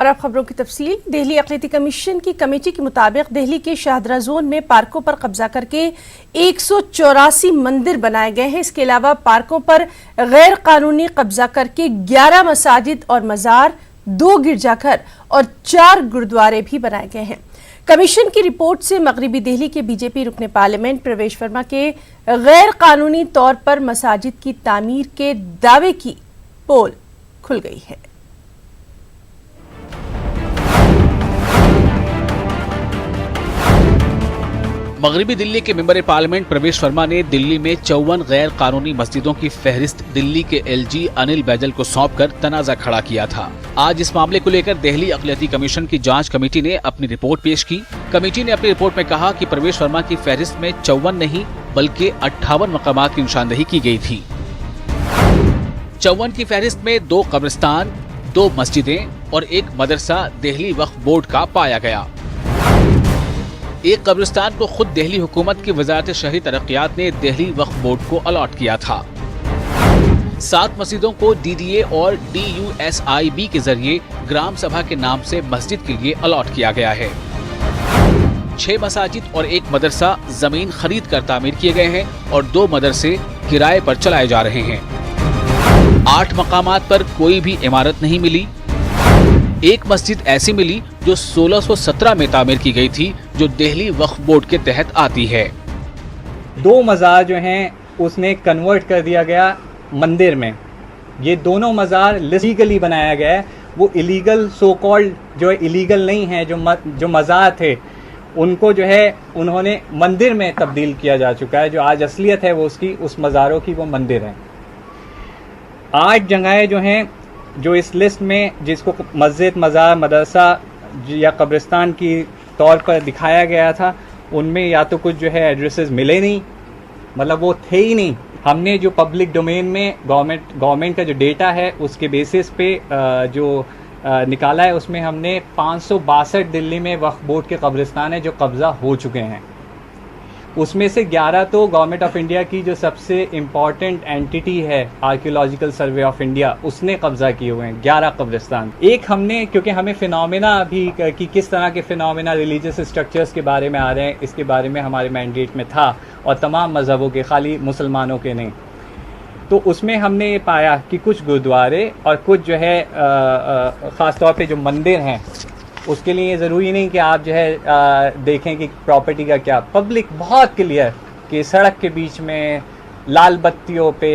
अब खबरों की तफसील। दिल्ली अक़लियती कमीशन की कमेटी के मुताबिक दिल्ली के शाहदरा जोन में पार्कों पर कब्जा करके 184 मंदिर बनाए गए हैं। इसके अलावा पार्कों पर गैर कानूनी कब्जा करके 11 मसाजिद और मज़ार, 2 गिरजाघर और 4 गुरुद्वारे भी बनाए गए हैं। कमीशन की रिपोर्ट से मगरिबी दिल्ली के बीजेपी रुकने पार्लियामेंट प्रवेश वर्मा के गैर कानूनी तौर पर मसाजिद की तामीर के दावे की पोल खुल गई है। मगरिबी दिल्ली के मेंबर पार्लियामेंट प्रवेश वर्मा ने दिल्ली में 54 गैर कानूनी मस्जिदों की फहरिस्त दिल्ली के एलजी अनिल बैजल को सौंपकर तनाजा खड़ा किया था। आज इस मामले को लेकर दिल्ली अक़लियती कमीशन की जांच कमेटी ने अपनी रिपोर्ट पेश की। कमेटी ने अपनी रिपोर्ट में कहा कि प्रवेश वर्मा की फहरिस्त में 54 नहीं बल्कि 58 मकामात की निशानदेही की गई थी। 54 की फहरिस्त में 2 कब्रिस्तान, 2 मस्जिदें और 1 मदरसा दिल्ली वक्फ बोर्ड का पाया गया। एक कब्रिस्तान को खुद दिल्ली हुकूमत की वजारत शहरी तरक्कियात ने दिल्ली वक्फ बोर्ड को अलॉट किया था। 7 मस्जिदों को DDA और DUSIB के जरिए ग्राम सभा के नाम से मस्जिद के लिए अलॉट किया गया है। 6 मसाजिद और 1 मदरसा जमीन खरीद कर तामीर किए गए हैं और 2 मदरसे किराए पर चलाए जा रहे हैं। 8 मकामात पर कोई भी इमारत नहीं मिली। 1 मस्जिद ऐसी मिली जो 1617 में तामीर की गई थी, जो दिल्ली वक्फ बोर्ड के तहत आती है। 2 मज़ार जो हैं उसने कन्वर्ट कर दिया गया मंदिर में। ये दोनों मज़ार लीगली बनाया गया है। वो इलीगल सो कॉल्ड जो इलीगल नहीं है, जो मज़ार थे उनको जो है उन्होंने मंदिर में तब्दील किया जा चुका है। जो आज असलियत है वो उसकी उस मज़ारों की वो मंदिर है। 8 जगहें जो हैं जो इस लिस्ट में जिसको मस्जिद, मज़ार, मदरसा या कब्रिस्तान की तौर पर दिखाया गया था, उनमें या तो कुछ जो है एड्रेसेस मिले नहीं, मतलब वो थे ही नहीं। हमने जो पब्लिक डोमेन में गवर्नमेंट का जो डेटा है उसके बेसिस पे जो निकाला है, उसमें हमने 562 दिल्ली में वक्फ बोर्ड के कब्रिस्तान है जो कब्ज़ा हो चुके हैं। उसमें से 11 तो गवर्नमेंट ऑफ इंडिया की जो सबसे इम्पॉर्टेंट एंटिटी है आर्कियोलॉजिकल सर्वे ऑफ इंडिया, उसने कब्जा किए हुए हैं 11 कब्रिस्तान। एक हमने, क्योंकि हमें फिनोमेना भी कि किस तरह के फिनोमेना रिलीजियस स्ट्रक्चर्स के बारे में आ रहे हैं, इसके बारे में हमारे मैंडेट में था और तमाम मज़हबों के, खाली मुसलमानों के नहीं। तो उसमें हमने ये पाया कि कुछ गुरुद्वारे और कुछ जो है ख़ास तौर पे जो मंदिर हैं, उसके लिए ज़रूरी नहीं कि आप जो है देखें कि प्रॉपर्टी का क्या, पब्लिक बहुत क्लियर कि सड़क के बीच में, लाल बत्तियों पे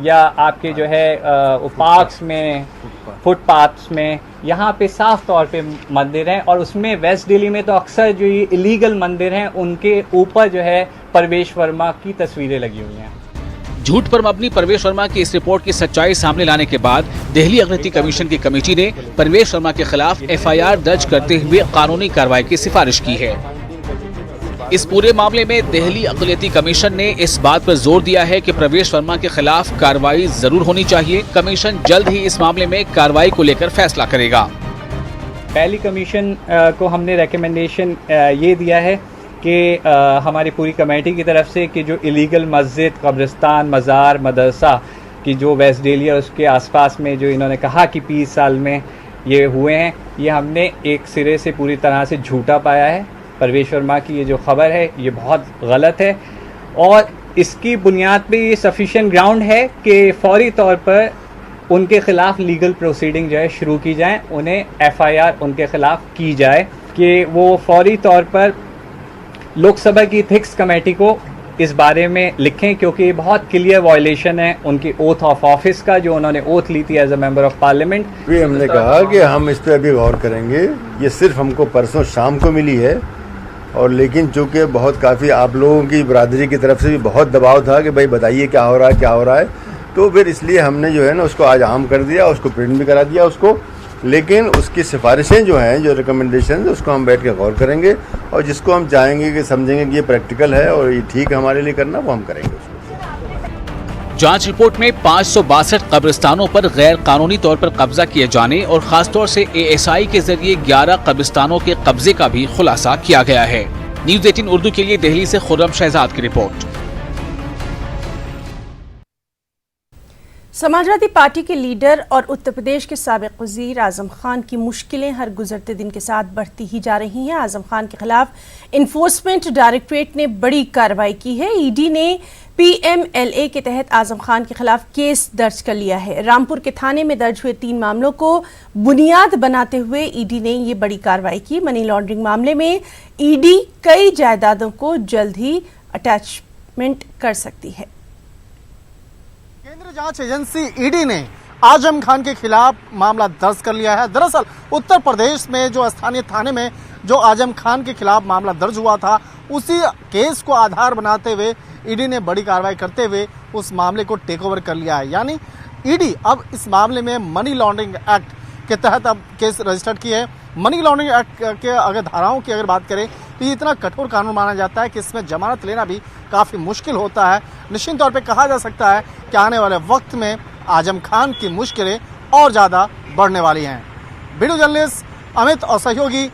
या आपके जो है पार्क्स में, फुटपाथ्स में, यहाँ पे साफ तौर पे मंदिर हैं। और उसमें वेस्ट दिल्ली में तो अक्सर जो ये इलीगल मंदिर हैं उनके ऊपर जो है प्रवेश वर्मा की तस्वीरें लगी हुई हैं। झूठ पर मबनी प्रवेश वर्मा की इस रिपोर्ट की सच्चाई सामने लाने के बाद दिल्ली अक़लियती कमीशन की कमेटी ने प्रवेश वर्मा के खिलाफ FIR दर्ज करते हुए कानूनी कार्रवाई की सिफारिश की है। इस पूरे मामले में दिल्ली अक़लियती कमीशन ने इस बात पर जोर दिया है कि प्रवेश वर्मा के खिलाफ कार्रवाई जरूर होनी चाहिए। कमीशन जल्द ही इस मामले में कार्रवाई को लेकर फैसला करेगा। पहली कमीशन को हमने रिकमेंडेशन ये दिया है कि हमारी पूरी कमेटी की तरफ से कि जो इलीगल मस्जिद, कब्रिस्तान, मज़ार, मदरसा की जो वेस्ट दिल्ली और उसके आसपास में जो इन्होंने कहा कि 20 साल में ये हुए हैं, ये हमने एक सिरे से पूरी तरह से झूठा पाया है। प्रवेश वर्मा की ये जो खबर है ये बहुत गलत है और इसकी बुनियाद पे ये सफिशिएंट ग्राउंड है कि फौरी तौर पर उनके ख़िलाफ़ लीगल प्रोसीडिंग जो है शुरू की जाए, उन्हें FIR उनके ख़िलाफ़ की जाए कि वो फौरी तौर पर लोकसभा की एथिक्स कमेटी को इस बारे में लिखें, क्योंकि ये बहुत क्लियर वायलेशन है उनकी ओथ ऑफ ऑफिस का, जो उन्होंने ओथ ली थी as a member of parliament. भी हमने कहा कि हम इस पर अभी गौर करेंगे। ये सिर्फ हमको परसों शाम को मिली है और लेकिन चूँकि बहुत काफ़ी आप लोगों की बरादरी की तरफ से भी बहुत दबाव था कि भाई बताइए क्या हो रहा है, क्या हो रहा है, तो फिर इसलिए हमने जो है ना उसको आज आम कर दिया, उसको प्रिंट भी करा दिया उसको। लेकिन उसकी सिफारिशें जो हैं, जो रिकमेंडेशन, उसको हम बैठ के गौर करेंगे और जिसको हम चाहेंगे कि समझेंगे कि ये प्रैक्टिकल है और ये ठीक है हमारे लिए करना, वो हम करेंगे उसको। जांच रिपोर्ट में 562 कब्रिस्तानों पर गैर कानूनी तौर पर कब्जा किए जाने और खासतौर से ASI के जरिए 11 कब्रिस्तानों के कब्जे का भी खुलासा किया गया है। न्यूज़ 18 उर्दू के लिए दिल्ली से खुर्रम शहजाद की रिपोर्ट। समाजवादी पार्टी के लीडर और उत्तर प्रदेश के साबिक वजीर आजम खान की मुश्किलें हर गुजरते दिन के साथ बढ़ती ही जा रही हैं। आजम खान के खिलाफ इन्फोर्समेंट डायरेक्टरेट ने बड़ी कार्रवाई की है। ईडी ने PMLA के तहत आजम खान के खिलाफ केस दर्ज कर लिया है। रामपुर के थाने में दर्ज हुए 3 मामलों को बुनियाद बनाते हुए ईडी ने ये बड़ी कार्रवाई की। मनी लॉन्ड्रिंग मामले में ईडी कई जायदादों को जल्द ही अटैचमेंट कर सकती है। केंद्रीय जांच एजेंसी ईडी ने आजम खान के खिलाफ मामला दर्ज कर लिया है। दरअसल उत्तर प्रदेश में जो स्थानीय थाने में जो आजम खान के खिलाफ मामला दर्ज हुआ था, उसी केस को आधार बनाते हुए ईडी ने बड़ी कार्रवाई करते हुए उस मामले को टेक ओवर कर लिया है। यानी ईडी अब इस मामले में मनी लॉन्ड्रिंग एक्ट के तहत अब केस रजिस्टर्ड की है। मनी लॉन्ड्रिंग एक्ट के अगर धाराओं की अगर बात करें तो ये इतना कठोर कानून माना जाता है कि इसमें जमानत लेना भी काफ़ी मुश्किल होता है। निश्चित तौर पे कहा जा सकता है कि आने वाले वक्त में आजम खान की मुश्किलें और ज़्यादा बढ़ने वाली हैं। वीडियो जर्नलिस्ट अमित और सहयोगी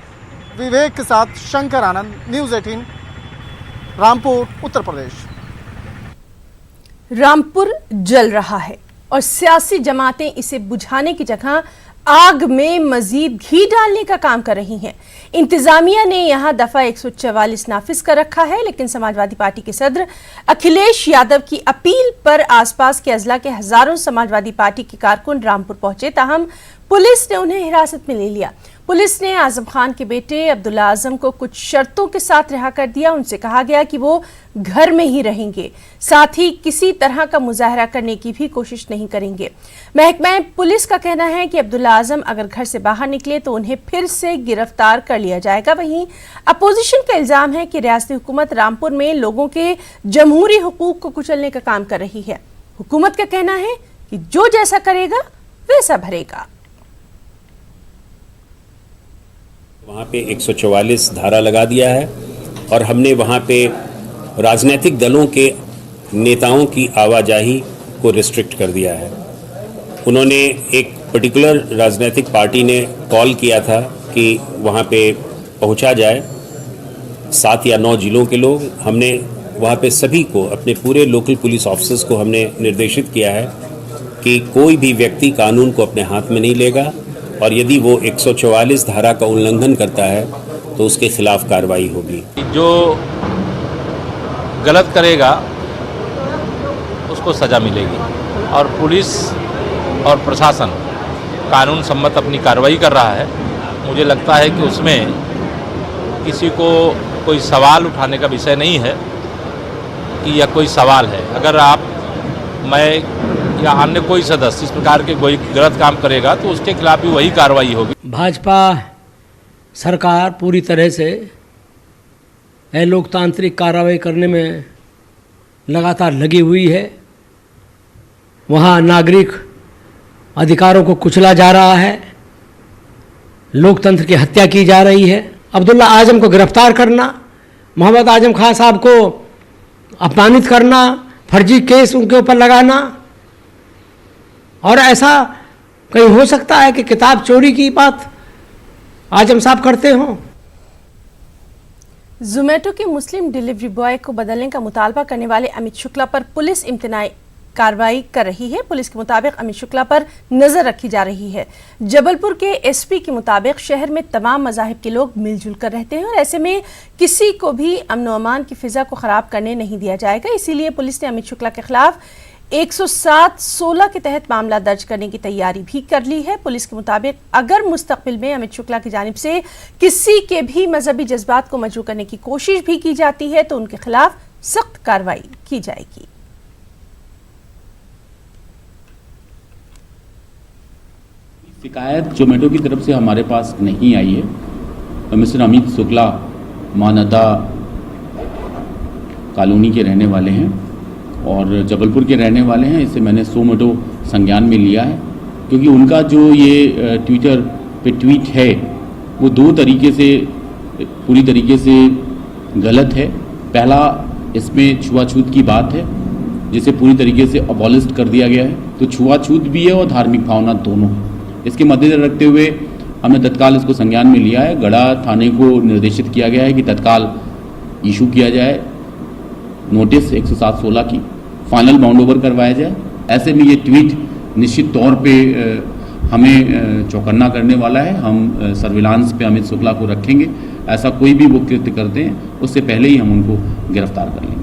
विवेक के साथ शंकर आनंद, न्यूज़ 18, रामपुर, उत्तर प्रदेश। रामपुर जल रहा है और सियासी जमातें इसे बुझाने की जगह आग में मजीद घी डालने का काम कर रही हैं। इंतजामिया ने यहां दफा 144 नाफिज कर रखा है, लेकिन समाजवादी पार्टी के सदर अखिलेश यादव की अपील पर आसपास के अजला के हजारों समाजवादी पार्टी के कारकुन रामपुर पहुंचे। ताहम पुलिस ने उन्हें हिरासत में ले लिया। पुलिस ने आजम खान के बेटे अब्दुल्ला आजम को कुछ शर्तों के साथ रिहा कर दिया। उनसे कहा गया कि वो घर में ही रहेंगे, साथ ही किसी तरह का मुजाहरा करने की भी कोशिश नहीं करेंगे। महकमा पुलिस का कहना है कि अब्दुल्ला आजम अगर घर से बाहर निकले तो उन्हें फिर से गिरफ्तार कर लिया जाएगा। वहीं अपोजिशन का इल्जाम है कि रियासती हुकूमत रामपुर में लोगों के जमहूरी हुकूक को कुचलने का काम कर रही है। हुकूमत का कहना है कि जो जैसा करेगा वैसा भरेगा। वहाँ पे 144 धारा लगा दिया है और हमने वहाँ पे राजनीतिक दलों के नेताओं की आवाजाही को रिस्ट्रिक्ट कर दिया है। उन्होंने एक पर्टिकुलर राजनीतिक पार्टी ने कॉल किया था कि वहाँ पे पहुँचा जाए 7 या 9 जिलों के लोग। हमने वहाँ पे सभी को, अपने पूरे लोकल पुलिस ऑफिसर्स को हमने निर्देशित किया है कि कोई भी व्यक्ति कानून को अपने हाथ में नहीं लेगा और यदि वो 144 धारा का उल्लंघन करता है तो उसके खिलाफ कार्रवाई होगी। जो गलत करेगा उसको सज़ा मिलेगी और पुलिस और प्रशासन कानून सम्मत अपनी कार्रवाई कर रहा है। मुझे लगता है कि उसमें किसी को कोई सवाल उठाने का विषय नहीं है कि यह कोई सवाल है। अगर आप, मैं या अन्य कोई सदस्य इस प्रकार के कोई गलत काम करेगा तो उसके खिलाफ भी वही कार्रवाई होगी। भाजपा सरकार पूरी तरह से लोकतांत्रिक कार्रवाई करने में लगातार लगी हुई है। वहाँ नागरिक अधिकारों को कुचला जा रहा है, लोकतंत्र की हत्या की जा रही है। अब्दुल्ला आजम को गिरफ्तार करना, मोहम्मद आजम खान साहब को अपमानित करना, फर्जी केस उनके ऊपर लगाना, और ऐसा कहीं हो सकता है कि किताब चोरी की बात आजम साहब करते हों। जोमेटो के मुस्लिम डिलीवरी बॉय को बदलने का मुतालबा करने वाले अमित शुक्ला पर पुलिस इम्तनाई कार्रवाई कर रही है। पुलिस के मुताबिक अमित शुक्ला पर नजर रखी जा रही है। जबलपुर के SP के मुताबिक शहर में तमाम मज़ाहिब के लोग मिलजुल कर रहते हैं और ऐसे में किसी को भी अमन व अमान की फिजा को खराब करने नहीं दिया जाएगा। इसीलिए पुलिस ने अमित शुक्ला के खिलाफ 107-16 के तहत मामला दर्ज करने की तैयारी भी कर ली है। पुलिस के मुताबिक अगर मुस्तकबिल में अमित शुक्ला की जानिब से किसी के भी मजहबी जज्बात को मजरू करने की कोशिश भी की जाती है तो उनके खिलाफ सख्त कार्रवाई की जाएगी। शिकायत जोमेटो की तरफ से हमारे पास नहीं आई है। मिस्टर अमित शुक्ला मानदा कॉलोनी के रहने वाले हैं और जबलपुर के रहने वाले हैं। इसे मैंने जोमेटो संज्ञान में लिया है क्योंकि उनका जो ये ट्विटर पे ट्वीट है वो 2 तरीके से पूरी तरीके से गलत है। पहला, इसमें छुआछूत की बात है जिसे पूरी तरीके से अबॉलिश कर दिया गया है, तो छुआछूत भी है और धार्मिक भावना दोनों है। इसके मद्देनजर रखते हुए हमने तत्काल इसको संज्ञान में लिया है। गढ़ा थाने को निर्देशित किया गया है कि तत्काल इशू किया जाए नोटिस 107-16 की, फाइनल बाउंड ओवर करवाया जाए। ऐसे में ये ट्वीट निश्चित तौर पे हमें चौकन्ना करने वाला है। हम सर्विलांस पे अमित शुक्ला को रखेंगे। ऐसा कोई भी वो कृत्य करते हैं उससे पहले ही हम उनको गिरफ्तार कर लेंगे।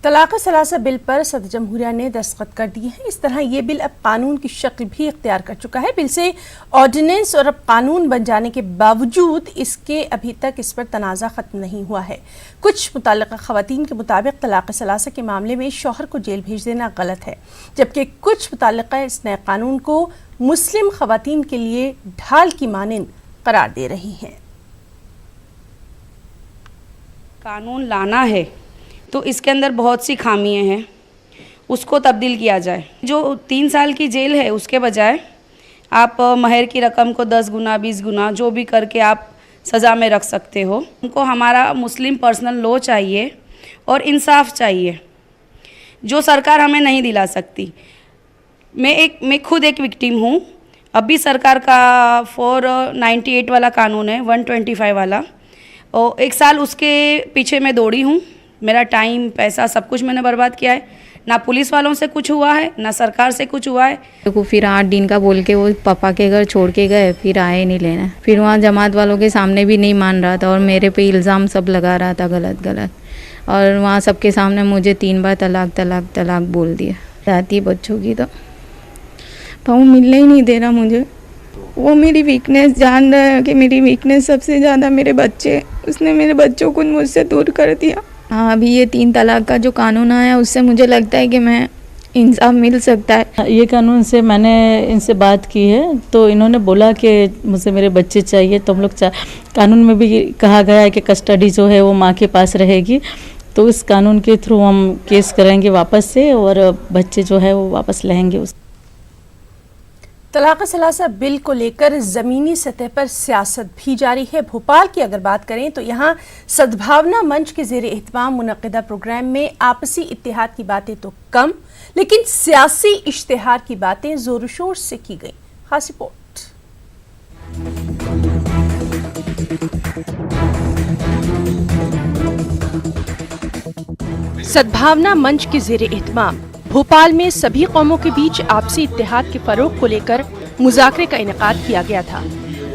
तलाक़ सलासा बिल पर सदर जमहूरिया ने दस्तखत कर दिए हैं। इस तरह ये बिल अब कानून की शक्ल भी इख्तियार कर चुका है। बिल से ऑर्डिनेंस और अब कानून बन जाने के बावजूद इसके अभी तक इस पर तनाज़ा ख़त्म नहीं हुआ है। कुछ मुतल्लिक़ा ख़वातीन के मुताबिक तलाक़ सलासा के मामले में शौहर को जेल भेज देना गलत है, जबकि कुछ मुतल्लिक़ा इस नए कानून को मुस्लिम ख़वातीन के लिए ढाल की मानिंद करार दे रही हैं। कानून लाना है तो इसके अंदर बहुत सी खामियां हैं, उसको तब्दील किया जाए। जो 3 साल की जेल है उसके बजाय आप महर की रकम को 10 गुना 20 गुना जो भी करके आप सज़ा में रख सकते हो। उनको हमारा मुस्लिम पर्सनल लॉ चाहिए और इंसाफ चाहिए जो सरकार हमें नहीं दिला सकती। मैं खुद एक विक्टिम हूँ। अभी सरकार का 498 वाला कानून है, 125 वाला, और 1 साल उसके पीछे मैं दौड़ी हूँ। मेरा टाइम पैसा सब कुछ मैंने बर्बाद किया है। ना पुलिस वालों से कुछ हुआ है, ना सरकार से कुछ हुआ है। को फिर 8 दिन का बोल के वो पापा के घर छोड़ के गए, फिर आए नहीं लेना। फिर वहाँ जमात वालों के सामने भी नहीं मान रहा था और मेरे पे इल्ज़ाम सब लगा रहा था गलत गलत, और वहाँ सबके सामने मुझे 3 बार तलाक तलाक तलाक बोल दिया। चाहती बच्चों की तो वो मिलने ही नहीं दे रहा मुझे। वो मेरी वीकनेस जान रहा है कि मेरी वीकनेस सबसे ज़्यादा मेरे बच्चे, उसने मेरे बच्चों को मुझसे दूर कर दिया। हाँ, अभी ये 3 तलाक का जो कानून आया उससे मुझे लगता है कि मैं इंसाफ मिल सकता है। ये कानून से मैंने इनसे बात की है तो इन्होंने बोला कि मुझे मेरे बच्चे चाहिए, तो हम लोग कानून में भी कहा गया है कि कस्टडी जो है वो माँ के पास रहेगी, तो इस कानून के थ्रू हम केस करेंगे वापस से और बच्चे जो है वो वापस लेंगे। उस तलाक़ सलासा बिल को लेकर ज़मीनी सतह पर सियासत भी जारी है। भोपाल की अगर बात करें तो यहाँ सद्भावना मंच के ज़ेरे एहतमाम मुनक़िदा प्रोग्राम में आपसी इत्तेहाद की बातें तो कम, लेकिन सियासी इश्तिहार की बातें ज़ोर शोर से की गई। खास रिपोर्ट। सद्भावना मंच के ज़ेरे एहतमाम भोपाल में सभी कौमों के बीच आपसी इत्तेहाद के फरोग को लेकर मुज़ाकरे का इनेकाद किया गया था।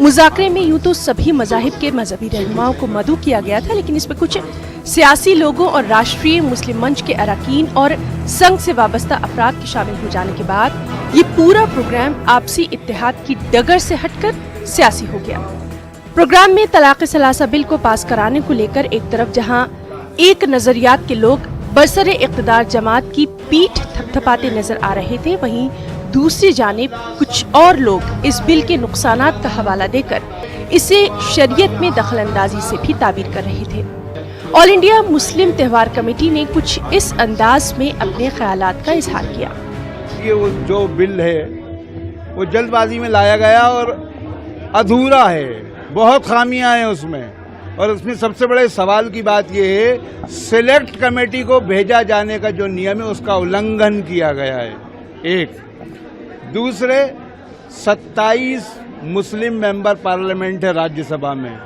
मुज़ाकरे में यूँ तो सभी मज़ाहिब के मजहबी रहनुमाओं को मदऊ किया गया था, लेकिन इसमें कुछ सियासी लोगों और राष्ट्रीय मुस्लिम मंच के अरकान और संघ से वाबस्ता अफराद के शामिल हो जाने के बाद ये पूरा प्रोग्राम आपसी इत्तेहाद की डगर से हटकर सियासी हो गया। प्रोग्राम में तलाक़ सलासा बिल को पास कराने को लेकर एक तरफ जहाँ एक नजरियात के लोग बरसरे इक़्तिदार जमात की पीठ थपथपाते नजर आ रहे थे, वहीं दूसरी जानिब कुछ और लोग इस बिल के नुकसानात का हवाला देकर इसे शरीयत में दखलंदाजी से भी ताबीर कर रहे थे। ऑल इंडिया मुस्लिम त्यौहार कमेटी ने कुछ इस अंदाज में अपने ख्यालात का इजहार किया। ये वो जो बिल है वो जल्दबाजी में लाया गया और अधूरा है, बहुत खामियां हैं उसमें, और उसमें सबसे बड़े सवाल की बात यह है सिलेक्ट कमेटी को भेजा जाने का जो नियम है उसका उल्लंघन किया गया है। एक दूसरे 27 मुस्लिम मेंबर पार्लियामेंट है राज्यसभा में,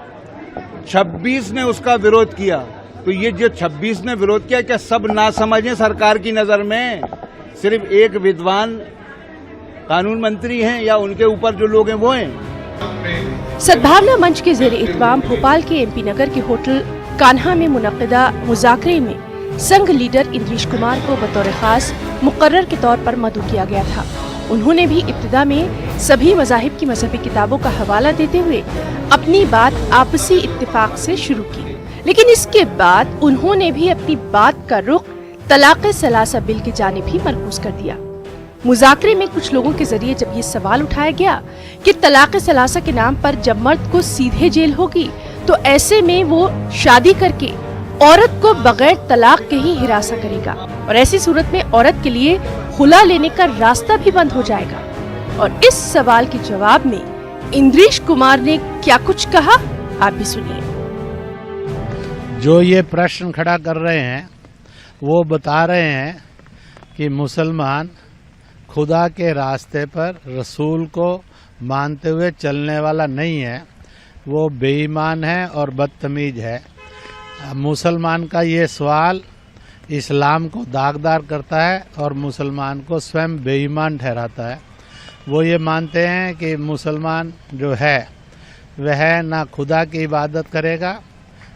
26 ने उसका विरोध किया। तो ये जो 26 ने विरोध किया, क्या सब ना समझें सरकार की नजर में? सिर्फ एक विद्वान कानून मंत्री हैं या उनके ऊपर जो लोग हैं वो हैं? सद्भावना मंच के ज़ेरे इत्माम भोपाल के MP नगर के होटल कान्हा में मुनक़िदा मुज़ाकरे में संघ लीडर इंद्रीश कुमार को बतौर खास मुकर्रर के तौर पर मदऊ किया गया था। उन्होंने भी इब्तिदा में सभी मज़ाहिब की मजहबी किताबों का हवाला देते हुए अपनी बात आपसी इत्तिफाक से शुरू की, लेकिन इसके बाद उन्होंने भी अपनी बात का रुख तलाक़ सलासा बिल की जानिब भी मरकूज कर दिया। मुज़ाकरे में कुछ लोगों के जरिए जब ये सवाल उठाया गया कि तलाक़ सलासा के नाम पर जब मर्द को सीधे जेल होगी तो ऐसे में वो शादी करके औरत को बगैर तलाक के ही हिरासा करेगा और ऐसी सूरत में औरत के लिए खुला लेने का रास्ता भी बंद हो जाएगा। और इस सवाल के जवाब में इंद्रीश कुमार ने क्या कुछ कहा, आप भी सुनिए। जो ये प्रश्न खड़ा कर रहे हैं वो बता रहे हैं कि मुसलमान खुदा के रास्ते पर रसूल को मानते हुए चलने वाला नहीं है, वो बेईमान है और बदतमीज है। मुसलमान का ये सवाल इस्लाम को दागदार करता है और मुसलमान को स्वयं बेईमान ठहराता है। वो ये मानते हैं कि मुसलमान जो है वह ना खुदा की इबादत करेगा,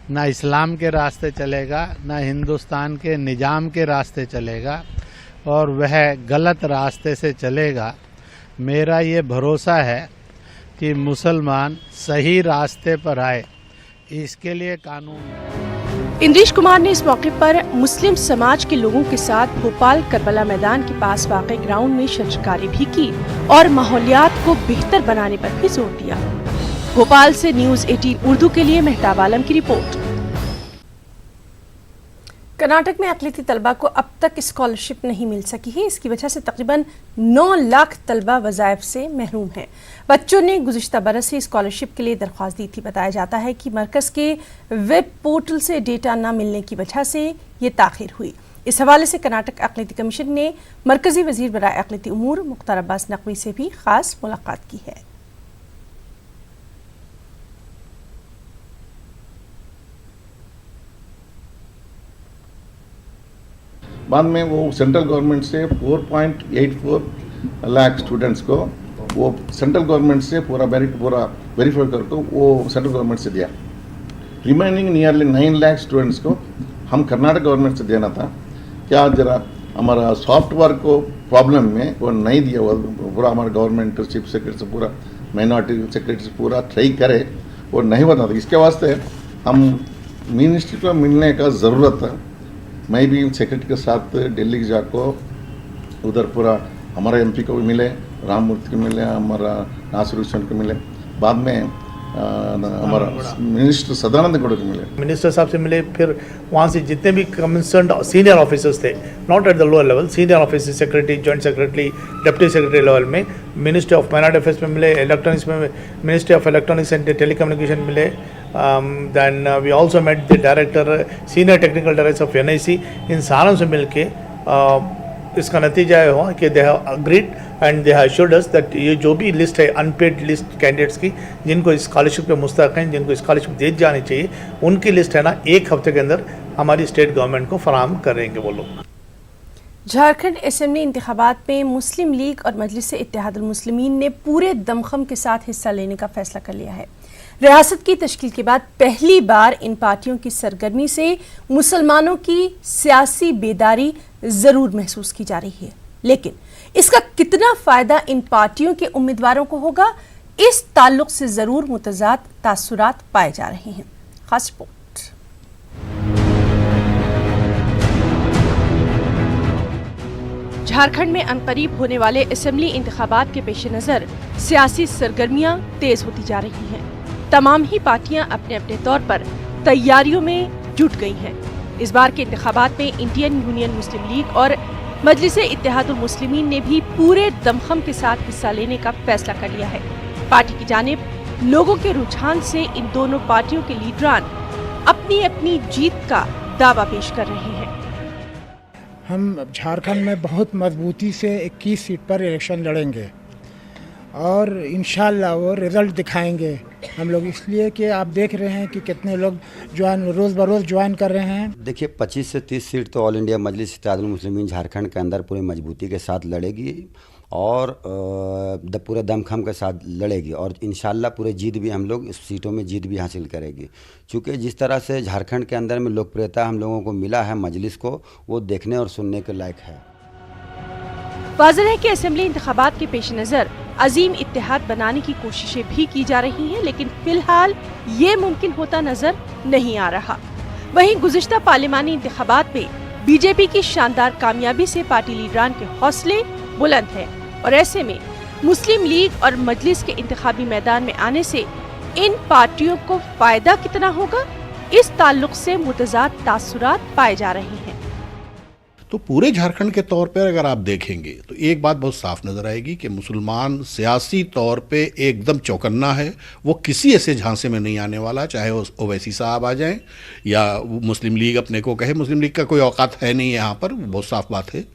ना इस्लाम के रास्ते चलेगा, ना हिंदुस्तान के निज़ाम के रास्ते चलेगा और वह गलत रास्ते से चलेगा। मेरा ये भरोसा है कि मुसलमान सही रास्ते पर आए, इसके लिए कानून। इंद्रेश कुमार ने इस मौके पर मुस्लिम समाज के लोगों के साथ भोपाल करबला मैदान के पास वाक़े ग्राउंड में शजरकारी भी की और माहौलियात को बेहतर बनाने पर भी जोर दिया। भोपाल से न्यूज़ 18 उर्दू के लिए मेहताब आलम की रिपोर्ट। कर्नाटक में अक़लियती तलबा को अब तक स्कॉलरशिप नहीं मिल सकी है। इसकी वजह से तकरीबन 9 लाख तलबा वज़ाइफ से महरूम हैं। बच्चों ने गुज़िश्ता बरस से स्कॉलरशिप के लिए दरख्वास्त दी थी। बताया जाता है कि मरकज़ के वेब पोर्टल से डेटा न मिलने की वजह से ये ताख़ीर हुई। इस हवाले से कर्नाटक अक़लियती कमीशन ने मरकज़ी वज़ीर बराए अक़लियती उमूर मुख्तार अब्बास नकवी से भी ख़ास मुलाकात की है। बाद में वो सेंट्रल गवर्नमेंट से 4.84 लाख स्टूडेंट्स को वो सेंट्रल गवर्नमेंट से पूरा वेरीफाई करके वो सेंट्रल गवर्नमेंट से दिया। रिमेनिंग नियरली 9 लाख स्टूडेंट्स को हम कर्नाटक गवर्नमेंट से देना था। क्या जरा हमारा सॉफ्टवेयर को प्रॉब्लम में वो नहीं दिया हुआ, पूरा हमारा गवर्नमेंट चीफ सेक्रेटरी पूरा माइनॉरिटी सेक्रेटरी पूरा ट्राई करे, वो नहीं बता था। इसके वास्ते हम मिनिस्ट्री को मिलने का ज़रूरत है। मैं भी सेक्रेटरी के साथ दिल्ली जाको उधर पूरा हमारा एमपी को भी मिले, राममूर्ति को मिले, हमारा नासिर हुसैन को मिले, बाद में हमारा मिनिस्टर सदानंद गौड़ को मिले, मिनिस्टर साहब से मिले। फिर वहाँ से जितने भी कंसर्न सीनियर ऑफिसर्स थे, not at the lower level, senior officer, secretary, joint secretary, deputy secretary level में, मिनिस्ट्री ऑफ माइनॉरिटी अफेयर्स में मिले, इलेक्ट्रॉनिक्स में ministry of electronics and telecommunication मिले। Then we also met the director, senior technical director of NIC। इन सारों से मिल के इसका नतीजा ये हुआ कि they have agreed and they have assured us that ये जो भी लिस्ट है अनपेड लिस्ट कैंडिडेट्स की जिनको स्कॉलरशिप के मुस्तहक हैं, जिनको स्कॉलरशिप दी जानी चाहिए, उनकी लिस्ट है ना 1 हफ्ते के अंदर हमारी स्टेट गवर्नमेंट को फराहम करेंगे वो लोग। झारखंड असेंबली इंतखाबात में मुस्लिम लीग और मजलिस इत्तेहादुल मुस्लिमीन ने पूरे दमखम के साथ हिस्सा लेने का फैसला कर लिया है। रियासत की तश्कील के बाद पहली बार इन पार्टियों की सरगर्मी से मुसलमानों की सियासी बेदारी जरूर महसूस की जा रही है, लेकिन इसका कितना फायदा इन पार्टियों के उम्मीदवारों को होगा, इस ताल्लुक से जरूर मुतजाद तासुरात पाए जा रहे हैं। खास रिपोर्ट। झारखंड में अनकरीब होने वाले असेंबली इंतखाबात के पेश नजर सियासी सरगर्मियां तेज होती जा रही हैं। तमाम ही पार्टियां अपने अपने तौर पर तैयारियों में जुट गई हैं। इस बार के इंतखाबात में इंडियन यूनियन मुस्लिम लीग और मजलिस इत्तेहादुल मुस्लिमीन ने भी पूरे दमखम के साथ हिस्सा लेने का फैसला कर लिया है। पार्टी की जानिब लोगों के रुझान से इन दोनों पार्टियों के लीडरान अपनी अपनी जीत का दावा पेश कर रहे हैं। हम झारखंड में बहुत मजबूती से 21 सीट पर इलेक्शन लड़ेंगे और इंशाल्लाह वो रिजल्ट दिखाएंगे हम लोग, इसलिए कि आप देख रहे हैं कि कितने लोग रोज़ बरोज़ ज्वाइन कर रहे हैं। देखिए 25 से 30 सीट तो ऑल इंडिया मजलिस इत्तेहादुल मुस्लिमीन झारखंड के अंदर पूरी मजबूती के साथ लड़ेगी और पूरे दमखम के साथ लड़ेगी और इंशाल्लाह पूरे जीत भी हम लोग इस सीटों में जीत भी हासिल करेगी। चूँकि जिस तरह से झारखंड के अंदर में लोकप्रियता हम लोगों को मिला है मजलिस को, वो देखने और सुनने के लायक है। वाज़ेह है कि असेंबली इंतखाबात के पेश नज़र अजीम इत्तेहाद बनाने की कोशिशें भी की जा रही हैं, लेकिन फिलहाल ये मुमकिन होता नजर नहीं आ रहा। वहीं गुज़िश्ता पार्लिमानी इंतखाबात में बीजेपी की शानदार कामयाबी से पार्टी लीडरान के हौसले बुलंद हैं और ऐसे में मुस्लिम लीग और मजलिस के इंतखाबी मैदान में आने से इन पार्टियों को फायदा कितना होगा, इस ताल्लुक से मुतजाद तासुरात पाए जा रहे हैं। तो पूरे झारखंड के तौर पर अगर आप देखेंगे तो एक बात बहुत साफ नजर आएगी कि मुसलमान सियासी तौर पे एकदम चौकन्ना है। वो किसी ऐसे झांसे में नहीं आने वाला, चाहे वो ओवैसी साहब आ जाएं या मुस्लिम लीग अपने को कहे। मुस्लिम लीग का कोई औकात है नहीं यहाँ पर, बहुत साफ बात है।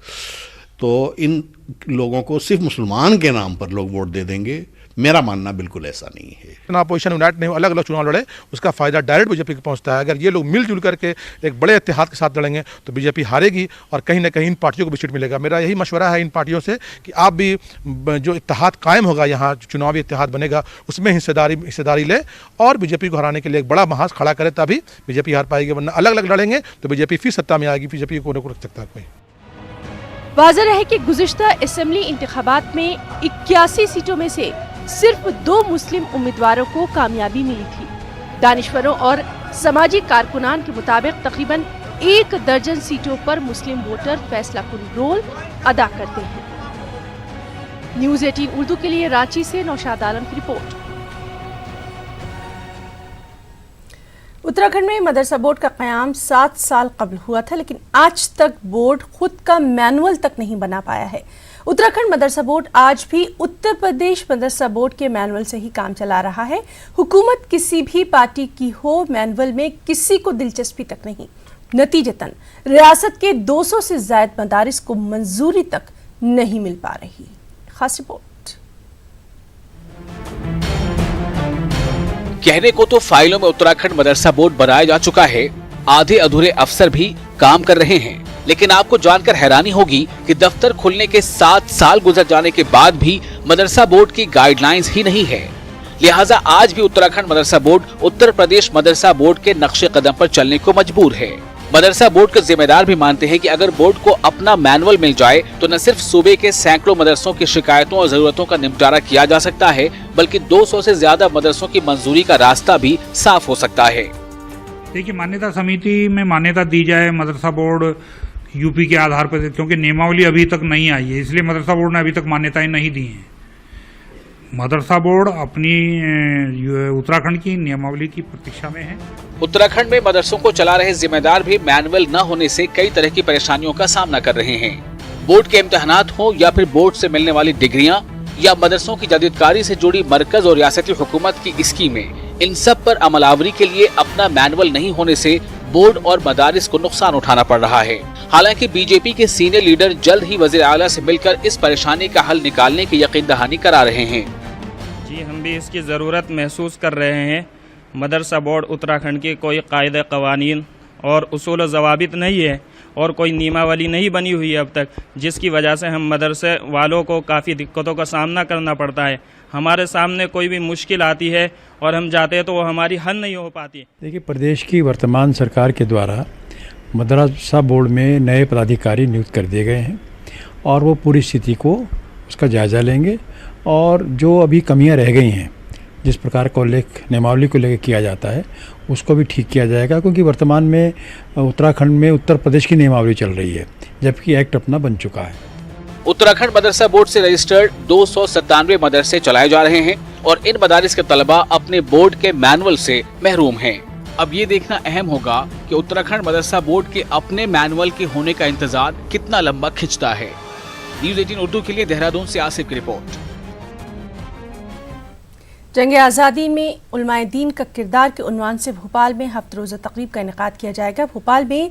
तो इन लोगों को सिर्फ मुसलमान के नाम पर लोग वोट दे देंगे। मेरा मानना बिल्कुल ऐसा नहीं है। अपोजिशन यूनाइट नहीं अलग अलग चुनाव लड़े, उसका फायदा डायरेक्ट बीजेपी को पहुंचता है। अगर ये लोग मिलजुल करके एक बड़े इत्तेहाद के साथ लड़ेंगे तो बीजेपी हारेगी और कहीं ना कहीं इन पार्टियों को भी सीट मिलेगा। मेरा यही मशवरा है इन पार्टियों से कि आप भी जो इत्तेहाद कायम होगा, यहाँ चुनावी इत्तेहाद बनेगा, उसमें हिस्सेदारी ले और बीजेपी को हराने के लिए एक बड़ा महाज खड़ा करे, तभी बीजेपी हार पाएगी। वरना अलग अलग लड़ेंगे तो बीजेपी फिर सत्ता में आएगी, बीजेपी को रोक सकता है कोई। वाज़ेह है कि गुज़िश्ता असेंबली इंतखाबात में 81 सीटों में से सिर्फ 2 मुस्लिम उम्मीदवारों को कामयाबी मिली थी। दानिश्वरों और समाजी कारकुनान के मुताबिक तकरीबन 1 दर्जन सीटों पर मुस्लिम वोटर फैसला कुन रोल अदा करते हैं। न्यूज़ 18 उर्दू के लिए रांची से नौशाद आलम की रिपोर्ट। उत्तराखंड में मदरसा बोर्ड का क़याम 7 साल कबल हुआ था, लेकिन आज तक बोर्ड खुद का मैनुअल तक नहीं बना पाया है। उत्तराखंड मदरसा बोर्ड आज भी उत्तर प्रदेश मदरसा बोर्ड के मैनुअल से ही काम चला रहा है। हुकूमत किसी भी पार्टी की हो, मैनुअल में किसी को दिलचस्पी तक नहीं। नतीजतन रियासत के 200 से ज़ायद मदारिस को मंजूरी तक नहीं मिल पा रही। खास रिपोर्ट। कहने को तो फाइलों में उत्तराखंड मदरसा बोर्ड बनाया जा चुका है, आधे अधूरे अफसर भी काम कर रहे हैं, लेकिन आपको जानकर हैरानी होगी कि दफ्तर खुलने के 7 साल गुजर जाने के बाद भी मदरसा बोर्ड की गाइडलाइंस ही नहीं है। लिहाजा आज भी उत्तराखंड मदरसा बोर्ड उत्तर प्रदेश मदरसा बोर्ड के नक्शे कदम पर चलने को मजबूर है। मदरसा बोर्ड के जिम्मेदार भी मानते हैं कि अगर बोर्ड को अपना मैनुअल मिल जाए तो न सिर्फ सूबे के सैकड़ों मदरसों की शिकायतों और जरूरतों का निपटारा किया जा सकता है, बल्कि 200 से ज्यादा मदरसों की मंजूरी का रास्ता भी साफ हो सकता है। देखिए, मान्यता समिति में मान्यता दी जाए मदरसा बोर्ड यूपी के आधार पर, क्योंकि नियमावली अभी तक नहीं आई है, इसलिए मदरसा बोर्ड ने अभी तक मान्यताएं नहीं दी हैं। मदरसा बोर्ड अपनी उत्तराखंड की नियमावली की प्रतीक्षा में है। उत्तराखंड में मदरसों को चला रहे जिम्मेदार भी मैनुअल न होने से कई तरह की परेशानियों का सामना कर रहे हैं। बोर्ड के इम्तिहानात हो या फिर बोर्ड से मिलने वाली डिग्रियां या मदरसों की जदीदकारी से जुड़ी मरकज और रियासती हुकूमत की स्कीमें, इन सब पर अमलावरी के लिए अपना मैनुअल नहीं होने से बोर्ड और मदारिस को नुकसान उठाना पड़ रहा है। हालांकि बीजेपी के सीनियर लीडर जल्द ही वज़ीर आला से मिलकर इस परेशानी का हल निकालने की यकीन दहानी करा रहे हैं। जी, हम भी इसकी ज़रूरत महसूस कर रहे हैं। मदरसा बोर्ड उत्तराखंड के कोई कायदे कवानीन और उसूल ज़वाबित नहीं है और कोई नियमावली नहीं बनी हुई है अब तक, जिसकी वजह से हम मदरसे वालों को काफ़ी दिक्कतों का सामना करना पड़ता है। हमारे सामने कोई भी मुश्किल आती है और हम जाते हैं तो वो हमारी हल नहीं हो पाती। देखिए, प्रदेश की वर्तमान सरकार के द्वारा मदरसा बोर्ड में नए पदाधिकारी नियुक्त कर दिए गए हैं और वो पूरी स्थिति को उसका जायज़ा लेंगे और जो अभी कमियां रह गई हैं, जिस प्रकार का उल्लेख नियमावली को लेकर किया जाता है, उसको भी ठीक किया जाएगा, क्योंकि वर्तमान में उत्तराखंड में उत्तर प्रदेश की नियमावली चल रही है, जबकि एक्ट अपना बन चुका है। उत्तराखंड मदरसा बोर्ड से रजिस्टर्ड 297 मदरसे चलाए जा रहे हैं और इन मदारिस के तलबा अपने बोर्ड के मैनुअल से महरूम हैं। अब ये देखना अहम होगा कि उत्तराखंड मदरसा बोर्ड के अपने मैनुअल के होने का इंतजार कितना लंबा खिंचता है। न्यूज़ 18 उर्दू के लिए देहरादून से आसिफ की रिपोर्ट। जंग आज़ादी में उलमाए दीन का किरदार के उन्वान से भोपाल में हफ्ते रोज़ा तकरीब का इनेकाद किया जाएगा। भोपाल में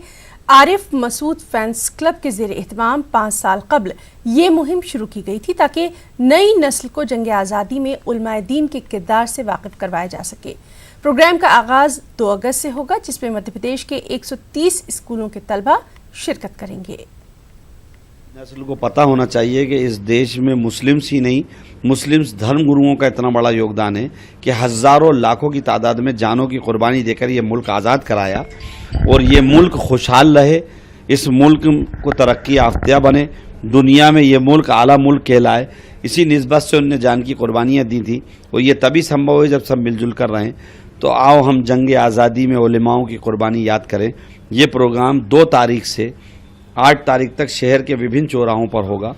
आरिफ मसूद फैंस क्लब के ज़ेर एहतमाम 5 साल कबल ये मुहिम शुरू की गई थी ताकि नई नस्ल को जंग आज़ादी में उलमाए दीन के किरदार से वाकिफ करवाया जा सके। प्रोग्राम का आगाज़ 2 अगस्त से होगा, जिसमें मध्य प्रदेश के 130 स्कूलों के तलबा शिरकत करेंगे। नस्ल को पता होना चाहिए कि इस देश में मुस्लिम्स ही नहीं, मुस्लिम्स धर्म गुरुओं का इतना बड़ा योगदान है कि हज़ारों लाखों की तादाद में जानों की कुर्बानी देकर ये मुल्क आज़ाद कराया और ये मुल्क खुशहाल रहे, इस मुल्क को तरक्की याफ्ता बने, दुनिया में ये मुल्क आला मुल्क कहलाए। इसी निस्बत से उनने जान की कुर्बानियाँ दी थी और ये तभी संभव है जब सब मिलजुल कर रहें। तो आओ हम जंग आज़ादी में उलेमाओं की कुर्बानी याद करें। ये प्रोग्राम 2 तारीख से 8 तारीख तक शहर के विभिन्न चौराहों पर होगा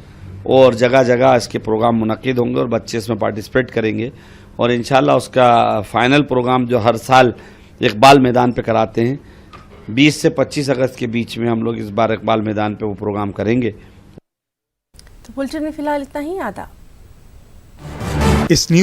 और जगह जगह इसके प्रोग्राम मुनक्किद होंगे और बच्चे इसमें पार्टिसिपेट करेंगे और इंशाल्लाह उसका फाइनल प्रोग्राम जो हर साल इकबाल मैदान पे कराते हैं, 20 से 25 अगस्त के बीच में हम लोग इस बार इकबाल मैदान पे वो प्रोग्राम करेंगे। तो बुलेटिन में फिलहाल इतना ही। आदाब। इस न्यूज़